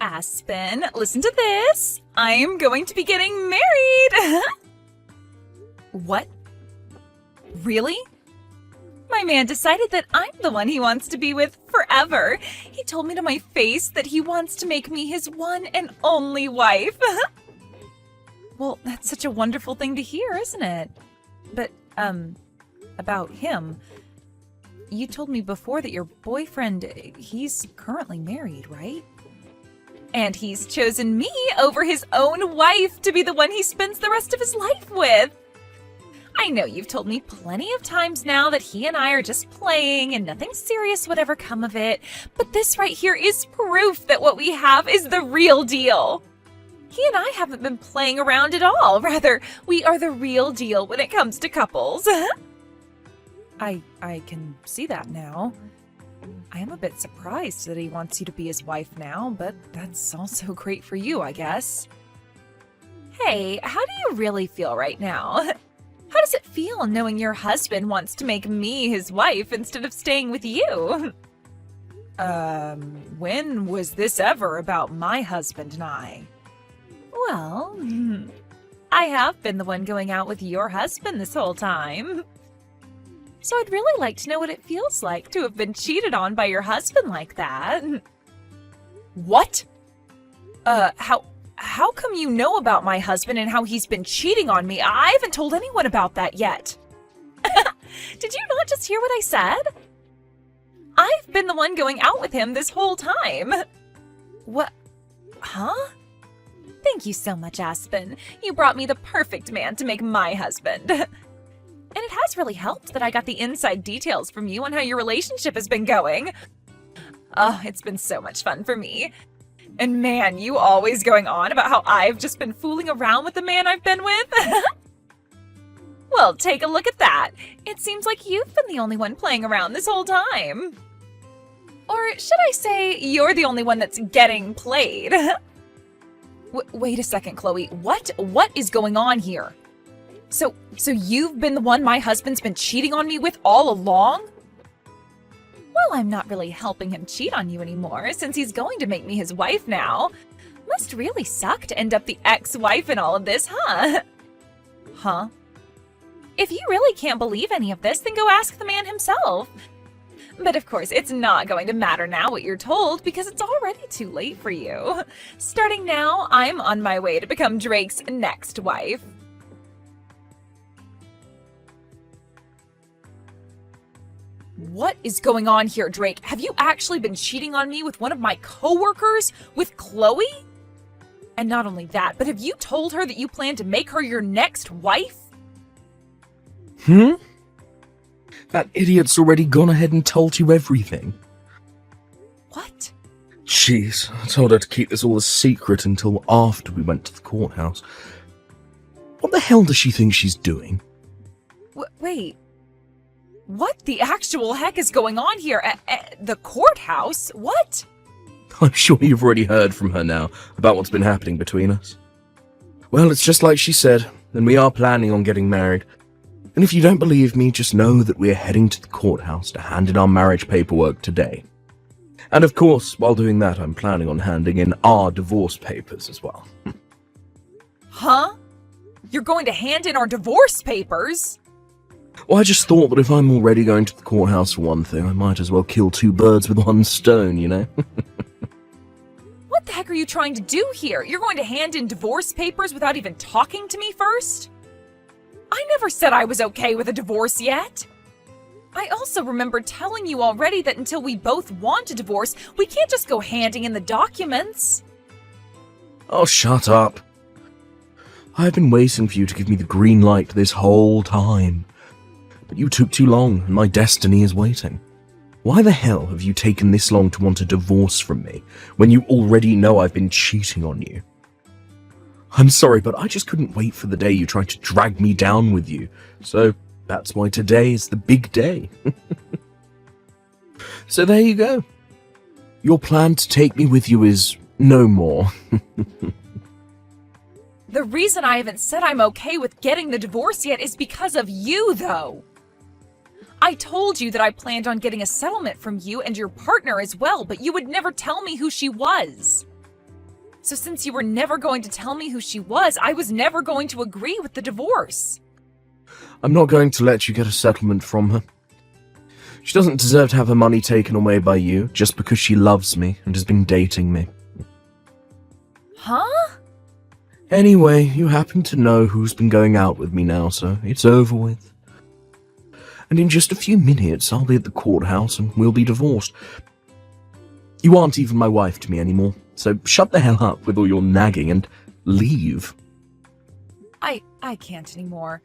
Aspen, listen to this. I am going to be getting married. What? Really? My man decided that I'm the one he wants to be with forever. He told me to my face that he wants to make me his one and only wife. Well, that's such a wonderful thing to hear, isn't it? But, about him. You told me before that your boyfriend, he's currently married, right? And he's chosen me over his own wife to be the one he spends the rest of his life with. I know you've told me plenty of times now that he and I are just playing and nothing serious would ever come of it, but this right here is proof that what we have is the real deal. He and I haven't been playing around at all. Rather, we are the real deal when it comes to couples. I can see that now. I am a bit surprised that he wants you to be his wife now, but that's also great for you, I guess. Hey, how do you really feel right now? How does it feel knowing your husband wants to make me his wife instead of staying with you? When was this ever about my husband and I? Well, I have been the one going out with your husband this whole time. So I'd really like to know what it feels like to have been cheated on by your husband like that. What? How come you know about my husband and how he's been cheating on me? I haven't told anyone about that yet. Did you not just hear what I said? I've been the one going out with him this whole time. What? Huh? Thank you so much, Aspen. You brought me the perfect man to make my husband. And it has really helped that I got the inside details from you on how your relationship has been going. Oh, it's been so much fun for me. And man, you always going on about how I've just been fooling around with the man I've been with? Well, take a look at that. It seems like you've been the only one playing around this whole time. Or should I say, you're the only one that's getting played. Wait a second, Chloe. What is going on here? So you've been the one my husband's been cheating on me with all along? Well, I'm not really helping him cheat on you anymore, since he's going to make me his wife now. Must really suck to end up the ex-wife in all of this, huh? Huh? If you really can't believe any of this, then go ask the man himself. But of course, it's not going to matter now what you're told, because it's already too late for you. Starting now, I'm on my way to become Drake's next wife. What is going on here, Drake? Have you actually been cheating on me with one of my coworkers? With Chloe? And not only that, but have you told her that you plan to make her your next wife? That idiot's already gone ahead and told you everything. What? Jeez, I told her to keep this all a secret until after we went to the courthouse. What the hell does she think she's doing? Wait. What the actual heck is going on here at the courthouse? What? I'm sure you've already heard from her now about what's been happening between us. Well, it's just like she said, and we are planning on getting married. And if you don't believe me, just know that we're heading to the courthouse to hand in our marriage paperwork today. And of course, while doing that, I'm planning on handing in our divorce papers as well. Huh? You're going to hand in our divorce papers? Well, I just thought that if I'm already going to the courthouse for one thing, I might as well kill two birds with one stone, you know? What the heck are you trying to do here? You're going to hand in divorce papers without even talking to me first? I never said I was okay with a divorce yet. I also remember telling you already that until we both want a divorce, we can't just go handing in the documents. Oh, shut up. I've been waiting for you to give me the green light this whole time. But you took too long, and my destiny is waiting. Why the hell have you taken this long to want a divorce from me, when you already know I've been cheating on you? I'm sorry, but I just couldn't wait for the day you tried to drag me down with you. So that's why today is the big day. So there you go. Your plan to take me with you is no more. The reason I haven't said I'm okay with getting the divorce yet is because of you, though. I told you that I planned on getting a settlement from you and your partner as well, but you would never tell me who she was. So since you were never going to tell me who she was, I was never going to agree with the divorce. I'm not going to let you get a settlement from her. She doesn't deserve to have her money taken away by you just because she loves me and has been dating me. Huh? Anyway, you happen to know who's been going out with me now, so it's over with. And in just a few minutes, I'll be at the courthouse and we'll be divorced. You aren't even my wife to me anymore, so shut the hell up with all your nagging and leave. I can't anymore.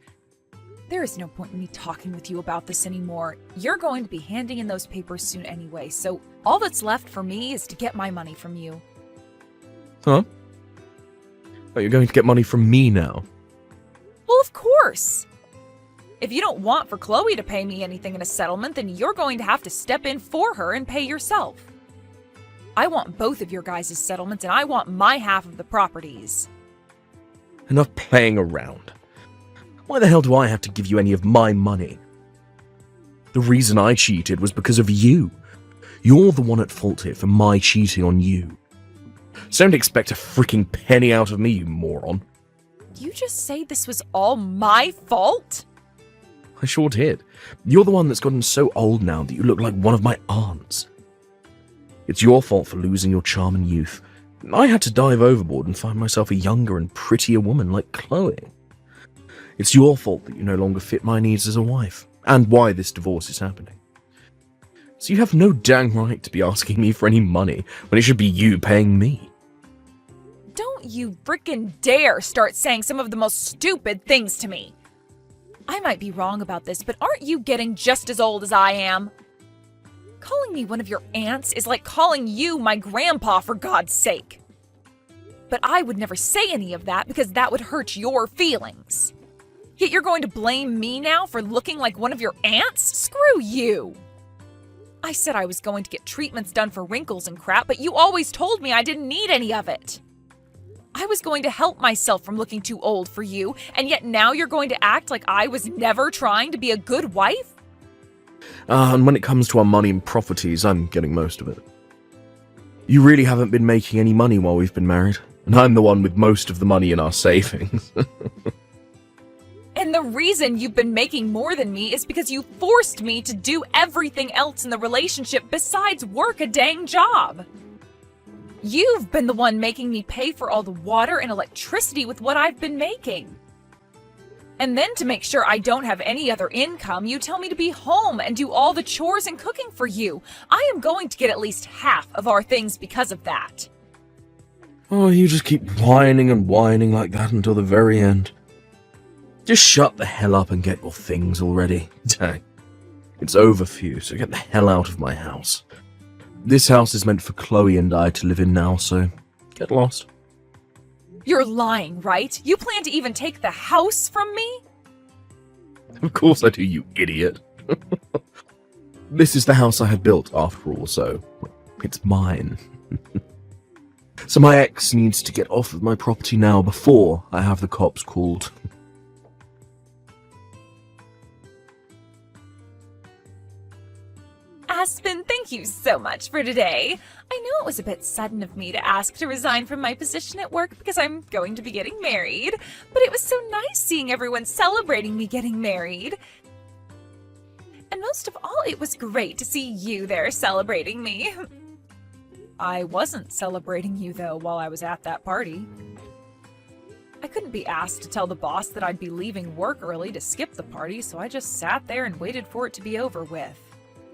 There is no point in me talking with you about this anymore. You're going to be handing in those papers soon anyway, so all that's left for me is to get my money from you. Huh? Oh, you're going to get money from me now? Well, of course! If you don't want for Chloe to pay me anything in a settlement, then you're going to have to step in for her and pay yourself. I want both of your guys' settlements, and I want my half of the properties. Enough playing around. Why the hell do I have to give you any of my money? The reason I cheated was because of you. You're the one at fault here for my cheating on you. So don't expect a freaking penny out of me, you moron. You just say this was all my fault? I sure did. You're the one that's gotten so old now that you look like one of my aunts. It's your fault for losing your charm and youth. I had to dive overboard and find myself a younger and prettier woman like Chloe. It's your fault that you no longer fit my needs as a wife, and why this divorce is happening. So you have no dang right to be asking me for any money when it should be you paying me. Don't you frickin' dare start saying some of the most stupid things to me. I might be wrong about this, but aren't you getting just as old as I am? Calling me one of your aunts is like calling you my grandpa, for God's sake. But I would never say any of that because that would hurt your feelings. Yet you're going to blame me now for looking like one of your aunts? Screw you! I said I was going to get treatments done for wrinkles and crap, but you always told me I didn't need any of it. I was going to help myself from looking too old for you, and yet now you're going to act like I was never trying to be a good wife? And when it comes to our money and properties, I'm getting most of it. You really haven't been making any money while we've been married, and I'm the one with most of the money in our savings. And the reason you've been making more than me is because you forced me to do everything else in the relationship besides work a dang job. You've been the one making me pay for all the water and electricity with what I've been making. And then to make sure I don't have any other income, you tell me to be home and do all the chores and cooking for you. I am going to get at least half of our things because of that. Oh, you just keep whining and whining like that until the very end. Just shut the hell up and get your things already. Dang. It's over for you, so get the hell out of my house. This house is meant for Chloe and I to live in now, so get lost. You're lying, right? You plan to even take the house from me? Of course I do, you idiot. This is the house I had built, after all, so it's mine. So my ex needs to get off of my property now before I have the cops called. Aspen, thank you so much for today. I know it was a bit sudden of me to ask to resign from my position at work because I'm going to be getting married, but it was so nice seeing everyone celebrating me getting married. And most of all, it was great to see you there celebrating me. I wasn't celebrating you, though, while I was at that party. I couldn't be asked to tell the boss that I'd be leaving work early to skip the party, so I just sat there and waited for it to be over with.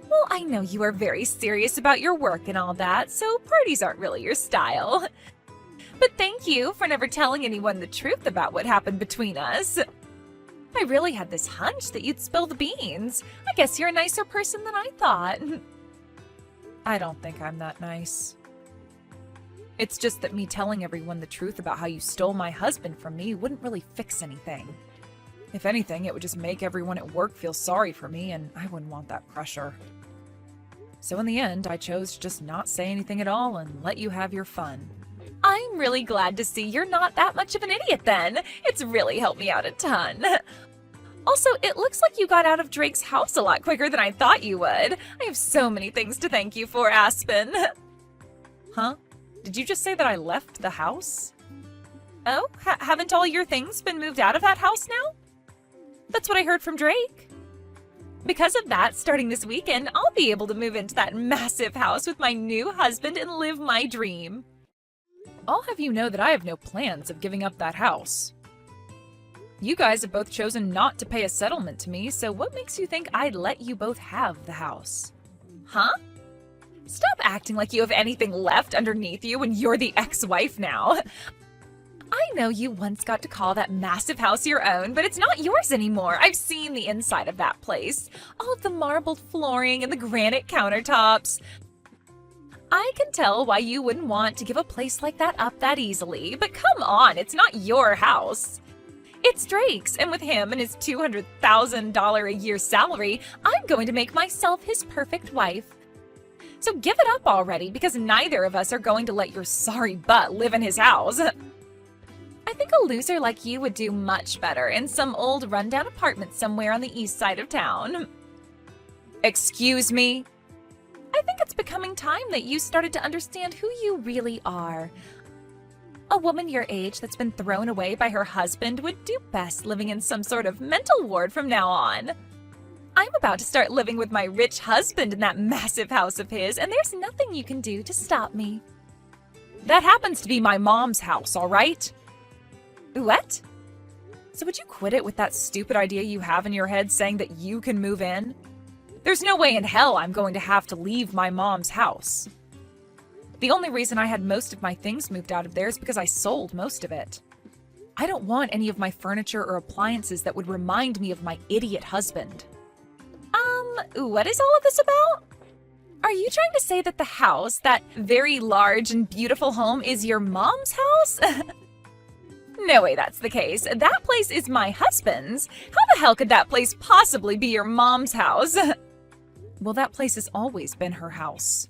Well, I know you are very serious about your work and all that, so parties aren't really your style. But thank you for never telling anyone the truth about what happened between us. I really had this hunch that you'd spill the beans. I guess you're a nicer person than I thought. I don't think I'm that nice. It's just that me telling everyone the truth about how you stole my husband from me wouldn't really fix anything. If anything, it would just make everyone at work feel sorry for me, and I wouldn't want that pressure. So in the end, I chose to just not say anything at all and let you have your fun. I'm really glad to see you're not that much of an idiot then. It's really helped me out a ton. Also, it looks like you got out of Drake's house a lot quicker than I thought you would. I have so many things to thank you for, Aspen. Huh? Did you just say that I left the house? Oh, haven't all your things been moved out of that house now? That's what I heard from Drake. Because of that, starting this weekend, I'll be able to move into that massive house with my new husband and live my dream. I'll have you know that I have no plans of giving up that house. You guys have both chosen not to pay a settlement to me, so what makes you think I'd let you both have the house? Huh? Stop acting like you have anything left underneath you when you're the ex-wife now. I know you once got to call that massive house your own, but it's not yours anymore. I've seen the inside of that place. All of the marbled flooring and the granite countertops. I can tell why you wouldn't want to give a place like that up that easily, but come on, it's not your house. It's Drake's, and with him and his $200,000 a year salary, I'm going to make myself his perfect wife. So give it up already, because neither of us are going to let your sorry butt live in his house. I think a loser like you would do much better in some old rundown apartment somewhere on the east side of town. Excuse me? I think it's becoming time that you started to understand who you really are. A woman your age that's been thrown away by her husband would do best living in some sort of mental ward from now on. I'm about to start living with my rich husband in that massive house of his, and there's nothing you can do to stop me. That happens to be my mom's house, all right? What? So would you quit it with that stupid idea you have in your head saying that you can move in? There's no way in hell I'm going to have to leave my mom's house. The only reason I had most of my things moved out of there is because I sold most of it. I don't want any of my furniture or appliances that would remind me of my idiot husband. What is all of this about? Are you trying to say that the house, that very large and beautiful home, is your mom's house? No way that's the case. That place is my husband's. How the hell could that place possibly be your mom's house? Well, that place has always been her house.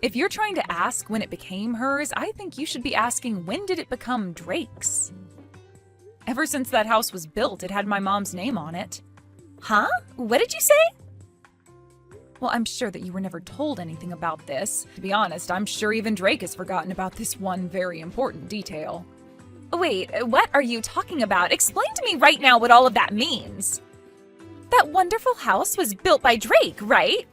If you're trying to ask when it became hers, I think you should be asking when did it become Drake's? Ever since that house was built, it had my mom's name on it. Huh? What did you say? Well, I'm sure that you were never told anything about this. To be honest, I'm sure even Drake has forgotten about this one very important detail. Wait, what are you talking about? Explain to me right now what all of that means. That wonderful house was built by Drake, right?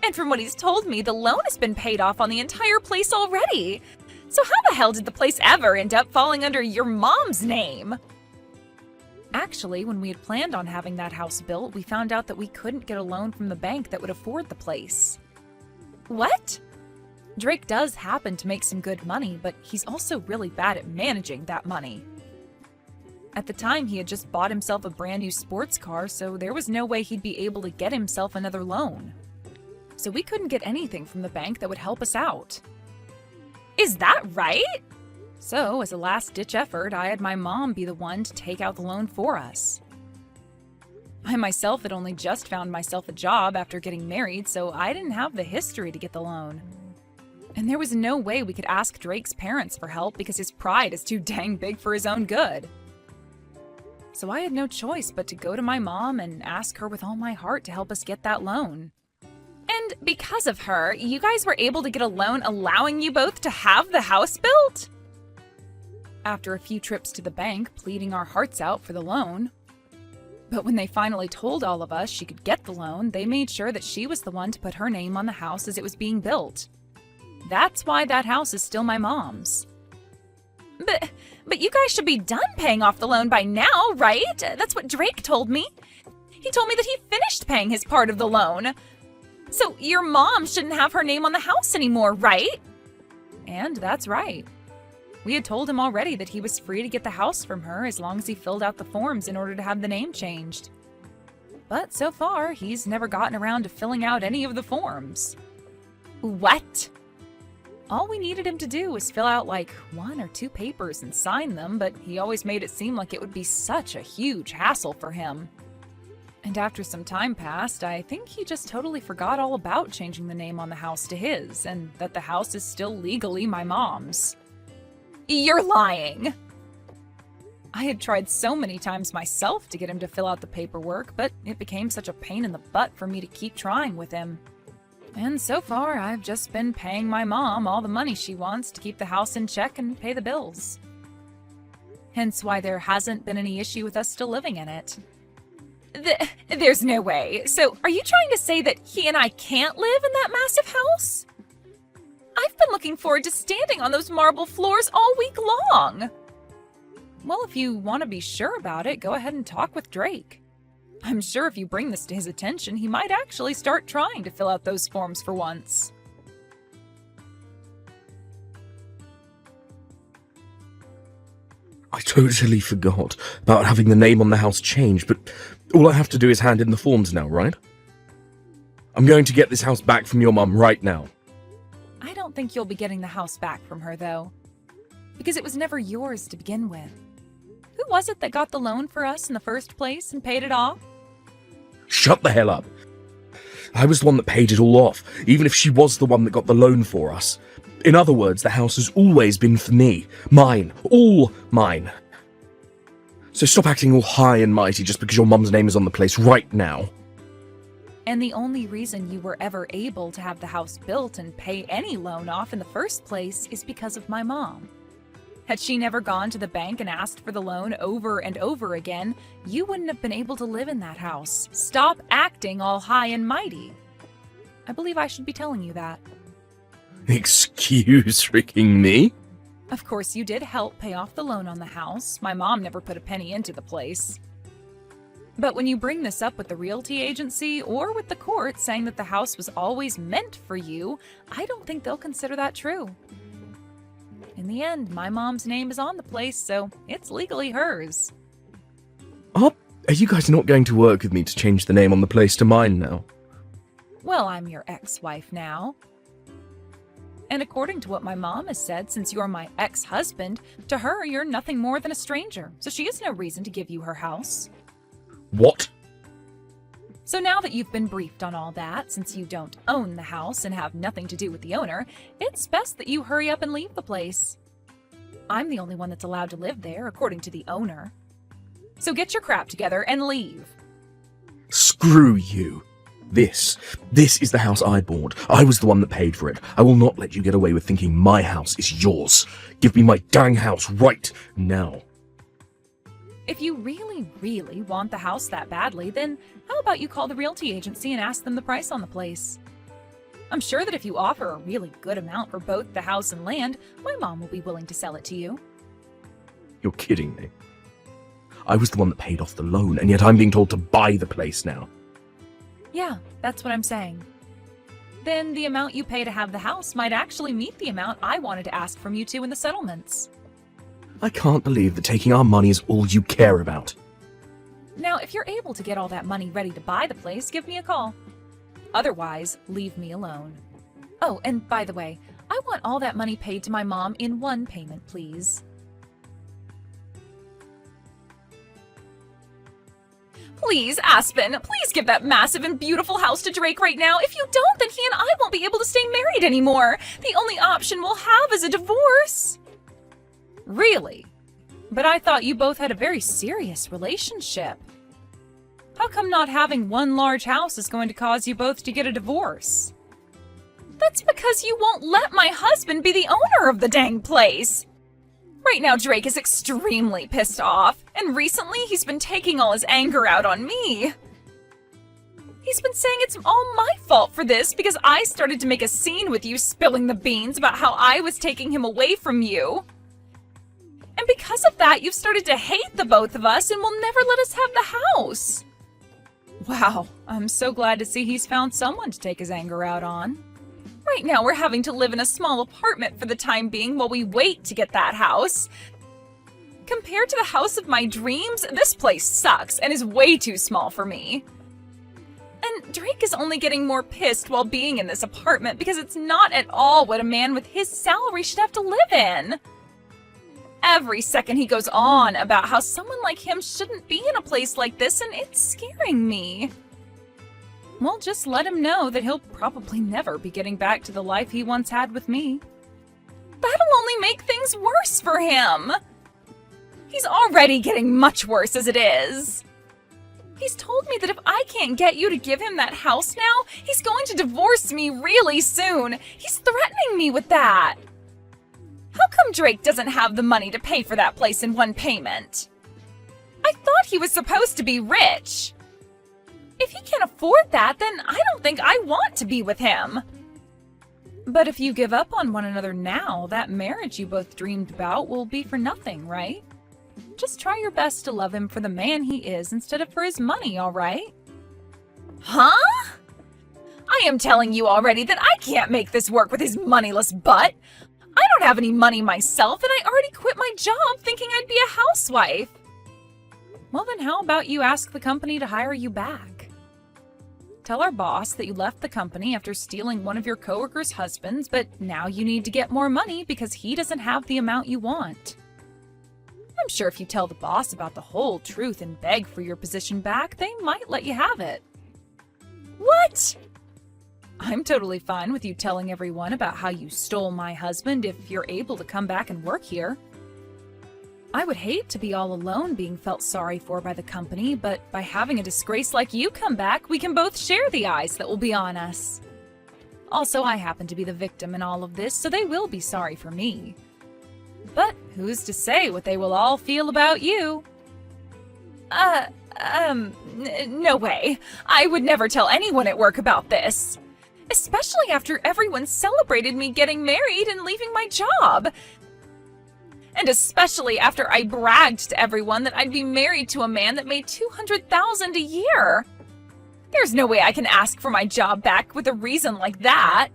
And from what he's told me, the loan has been paid off on the entire place already. So how the hell did the place ever end up falling under your mom's name? Actually, when we had planned on having that house built, we found out that we couldn't get a loan from the bank that would afford the place. What? Drake does happen to make some good money, but he's also really bad at managing that money. At the time, he had just bought himself a brand new sports car, so there was no way he'd be able to get himself another loan. So we couldn't get anything from the bank that would help us out. Is that right? So, as a last-ditch effort, I had my mom be the one to take out the loan for us. I myself had only just found myself a job after getting married, so I didn't have the history to get the loan. And there was no way we could ask Drake's parents for help because his pride is too dang big for his own good. So I had no choice but to go to my mom and ask her with all my heart to help us get that loan. And because of her, you guys were able to get a loan allowing you both to have the house built? After a few trips to the bank, pleading our hearts out for the loan. But when they finally told all of us she could get the loan, they made sure that she was the one to put her name on the house as it was being built. That's why that house is still my mom's. But you guys should be done paying off the loan by now, right? That's what Drake told me. He told me that he finished paying his part of the loan. So your mom shouldn't have her name on the house anymore, right? And that's right. We had told him already that he was free to get the house from her as long as he filled out the forms in order to have the name changed. But so far, he's never gotten around to filling out any of the forms. What? All we needed him to do was fill out like 1 or 2 papers and sign them, but he always made it seem like it would be such a huge hassle for him. And after some time passed, I think he just totally forgot all about changing the name on the house to his, and that the house is still legally my mom's. You're lying! I had tried so many times myself to get him to fill out the paperwork, but it became such a pain in the butt for me to keep trying with him. And so far, I've just been paying my mom all the money she wants to keep the house in check and pay the bills. Hence why there hasn't been any issue with us still living in it. There's no way. So, are you trying to say that he and I can't live in that massive house? I've been looking forward to standing on those marble floors all week long. Well, if you want to be sure about it, go ahead and talk with Drake. I'm sure if you bring this to his attention, he might actually start trying to fill out those forms for once. I totally forgot about having the name on the house changed, but all I have to do is hand in the forms now, right? I'm going to get this house back from your mum right now. I don't think you'll be getting the house back from her, though, because it was never yours to begin with. Who was it that got the loan for us in the first place and paid it off? Shut the hell up. I was the one that paid it all off, even if she was the one that got the loan for us. In other words, the house has always been for me. Mine. All mine. So stop acting all high and mighty just because your mum's name is on the place right now. And the only reason you were ever able to have the house built and pay any loan off in the first place is because of my mom. Had she never gone to the bank and asked for the loan over and over again, you wouldn't have been able to live in that house. Stop acting all high and mighty. I believe I should be telling you that. Excuse freaking me? Of course, you did help pay off the loan on the house. My mom never put a penny into the place. But when you bring this up with the realty agency or with the court saying that the house was always meant for you, I don't think they'll consider that true. In the end, my mom's name is on the place, so it's legally hers. Are you guys not going to work with me to change the name on the place to mine now? Well, I'm your ex-wife now. And according to what my mom has said, since you're my ex-husband, to her you're nothing more than a stranger, so she has no reason to give you her house. What? So now that you've been briefed on all that, since you don't own the house and have nothing to do with the owner, it's best that you hurry up and leave the place. I'm the only one that's allowed to live there, according to the owner. So get your crap together and leave. Screw you. This is the house I bought. I was the one that paid for it. I will not let you get away with thinking my house is yours. Give me my dang house right now. If you really, really want the house that badly, then how about you call the realty agency and ask them the price on the place? I'm sure that if you offer a really good amount for both the house and land, my mom will be willing to sell it to you. You're kidding me. I was the one that paid off the loan, and yet I'm being told to buy the place now. Yeah, that's what I'm saying. Then the amount you pay to have the house might actually meet the amount I wanted to ask from you two in the settlements. I can't believe that taking our money is all you care about. Now, if you're able to get all that money ready to buy the place, give me a call. Otherwise, leave me alone. Oh, and by the way, I want all that money paid to my mom in one payment, please. Please, Aspen, please give that massive and beautiful house to Drake right now. If you don't, then he and I won't be able to stay married anymore. The only option we'll have is a divorce. Really? But I thought you both had a very serious relationship. How come not having one large house is going to cause you both to get a divorce? That's because you won't let my husband be the owner of the dang place. Right now, Drake is extremely pissed off, and recently he's been taking all his anger out on me. He's been saying it's all my fault for this because I started to make a scene with you spilling the beans about how I was taking him away from you. And because of that, you've started to hate the both of us and will never let us have the house. Wow, I'm so glad to see he's found someone to take his anger out on. Right now, we're having to live in a small apartment for the time being while we wait to get that house. Compared to the house of my dreams, this place sucks and is way too small for me. And Drake is only getting more pissed while being in this apartment because it's not at all what a man with his salary should have to live in. Every second he goes on about how someone like him shouldn't be in a place like this, and it's scaring me. Well, just let him know that he'll probably never be getting back to the life he once had with me. That'll only make things worse for him. He's already getting much worse as it is. He's told me that if I can't get you to give him that house now, he's going to divorce me really soon. He's threatening me with that. How come Drake doesn't have the money to pay for that place in one payment? I thought he was supposed to be rich. If he can't afford that, then I don't think I want to be with him. But if you give up on one another now, that marriage you both dreamed about will be for nothing, right? Just try your best to love him for the man he is instead of for his money, all right? Huh? I am telling you already that I can't make this work with his moneyless butt. I don't have any money myself, and I already quit my job thinking I'd be a housewife. Well, then how about you ask the company to hire you back? Tell our boss that you left the company after stealing one of your coworkers' husbands, but now you need to get more money because he doesn't have the amount you want. I'm sure if you tell the boss about the whole truth and beg for your position back, they might let you have it. What? I'm totally fine with you telling everyone about how you stole my husband if you're able to come back and work here. I would hate to be all alone being felt sorry for by the company, but by having a disgrace like you come back, we can both share the eyes that will be on us. Also, I happen to be the victim in all of this, so they will be sorry for me. But who's to say what they will all feel about you? No way. I would never tell anyone at work about this. Especially after everyone celebrated me getting married and leaving my job. And especially after I bragged to everyone that I'd be married to a man that made $200,000 a year. There's no way I can ask for my job back with a reason like that.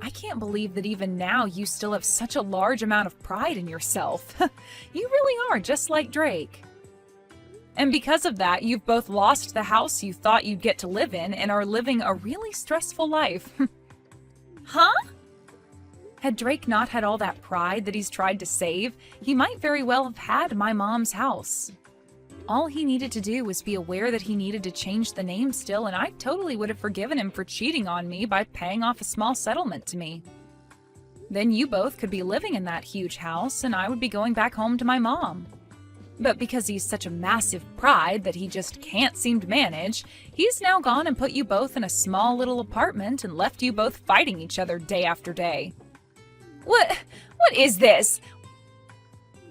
I can't believe that even now you still have such a large amount of pride in yourself. You really are just like Drake. And because of that, you've both lost the house you thought you'd get to live in and are living a really stressful life. Huh? Had Drake not had all that pride that he's tried to save, he might very well have had my mom's house. All he needed to do was be aware that he needed to change the name still, and I totally would have forgiven him for cheating on me by paying off a small settlement to me. Then you both could be living in that huge house, and I would be going back home to my mom. But because he's such a massive pride that he just can't seem to manage, he's now gone and put you both in a small little apartment and left you both fighting each other day after day. What is this?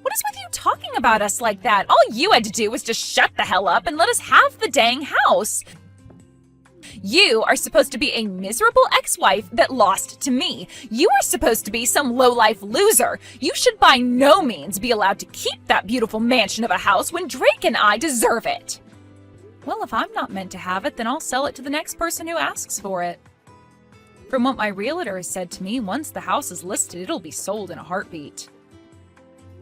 What is with you talking about us like that? All you had to do was just shut the hell up and let us have the dang house. You are supposed to be a miserable ex-wife that lost to me. You are supposed to be some low-life loser. You should by no means be allowed to keep that beautiful mansion of a house when Drake and I deserve it. Well, if I'm not meant to have it, then I'll sell it to the next person who asks for it. From what my realtor has said to me, once the house is listed, it'll be sold in a heartbeat.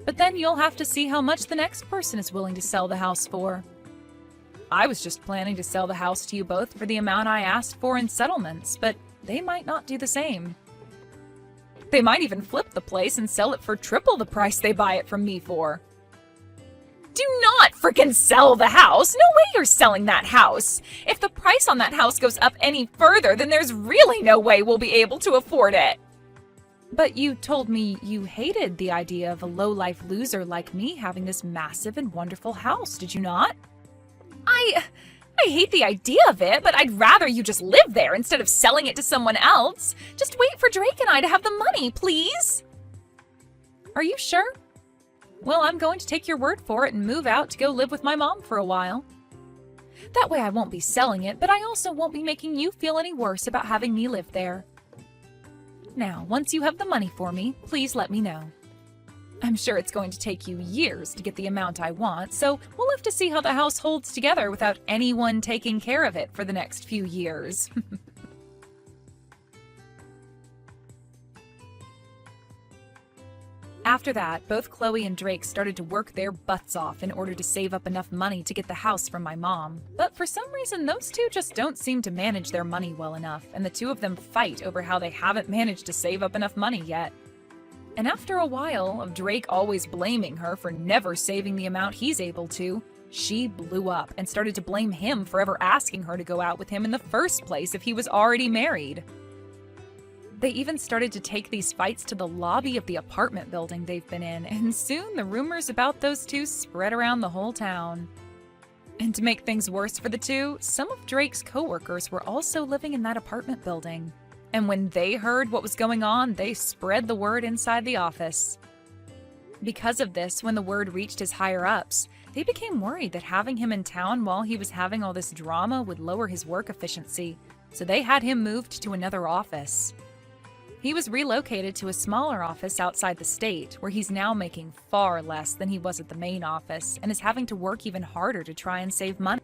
But then you'll have to see how much the next person is willing to sell the house for. I was just planning to sell the house to you both for the amount I asked for in settlements, but they might not do the same. They might even flip the place and sell it for triple the price they buy it from me for. Do not frickin' sell the house! No way you're selling that house! If the price on that house goes up any further, then there's really no way we'll be able to afford it. But you told me you hated the idea of a low-life loser like me having this massive and wonderful house, did you not? I hate the idea of it, but I'd rather you just live there instead of selling it to someone else. Just wait for Drake and I to have the money, please. Are you sure? Well, I'm going to take your word for it and move out to go live with my mom for a while. That way I won't be selling it, but I also won't be making you feel any worse about having me live there. Now, once you have the money for me, please let me know. I'm sure it's going to take you years to get the amount I want, so we'll have to see how the house holds together without anyone taking care of it for the next few years. After that, both Chloe and Drake started to work their butts off in order to save up enough money to get the house from my mom. But for some reason, those two just don't seem to manage their money well enough, and the two of them fight over how they haven't managed to save up enough money yet. And after a while of Drake always blaming her for never saving the amount he's able to, she blew up and started to blame him for ever asking her to go out with him in the first place if he was already married. They even started to take these fights to the lobby of the apartment building they've been in, and soon the rumors about those two spread around the whole town. And to make things worse for the two, some of Drake's coworkers were also living in that apartment building. And when they heard what was going on, they spread the word inside the office. Because of this, when the word reached his higher-ups, they became worried that having him in town while he was having all this drama would lower his work efficiency, so they had him moved to another office. He was relocated to a smaller office outside the state, where he's now making far less than he was at the main office and is having to work even harder to try and save money.